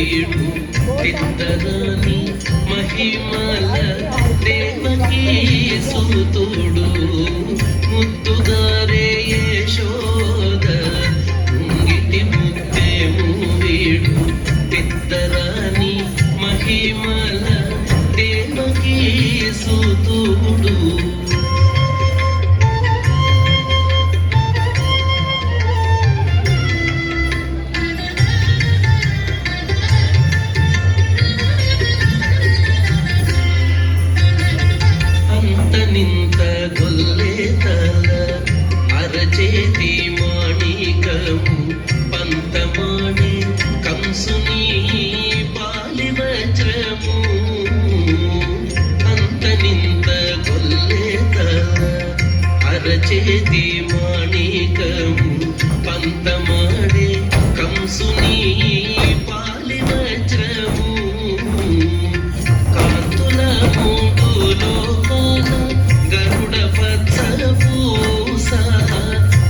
వీడు తిద్దరాని మహిమల దేవకీ సుతుడు ముద్దుగారే యశోద ముంగిటి ముత్తేము వీడు తిద్దరాని మహిమల దేవకీ సుతుడు నింత గొల్లేతల అరచేతి మాణికము పంతమాణి కంసుని పాలి వజ్రము అంత నింత గొల్లేతల అరచేతి మాణికము పంతమాడే కంసుని పాలి వజ్రము కాంతుల మూడులో గరుడ పచ్చ పూస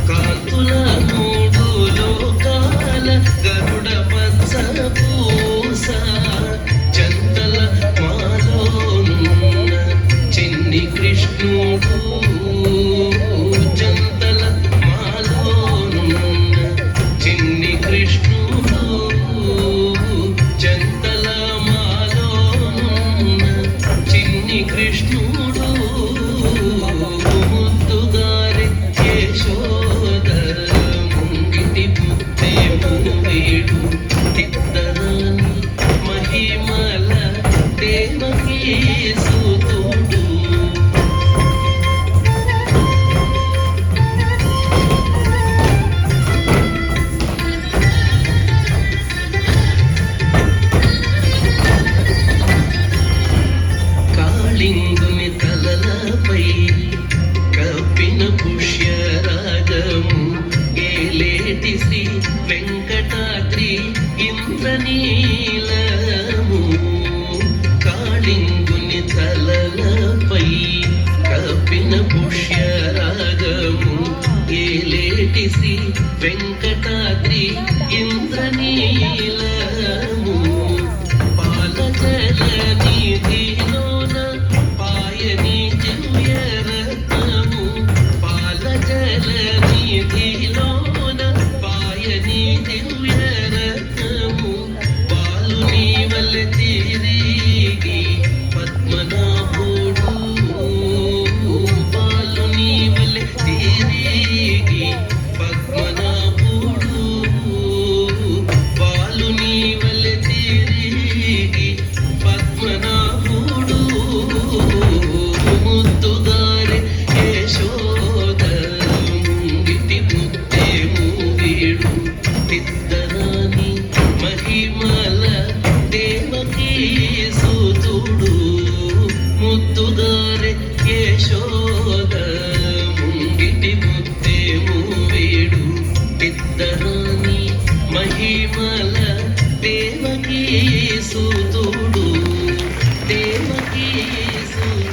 కాంతుల మూడు లోకాల గరుడ పచ్చ పూస చందల మాలోనున్న చిన్ని కృష్ణుడు చందల మాలోనున్న చిన్ని కృష్ణుడు చందల మాలోనున్న చిన్ని కృష్ణుడు ముద్దుగారి యశోద ముంగిటి ముత్తేము వీడు తిద్దరాని మహిమల దేవకీ సుతుడు కాళింగుని తలలపై కప్పిన పుష్యరాగము ఏలేటి శ్రీ వెంకటాద్రి ఇంద్రనీలము కాళింగు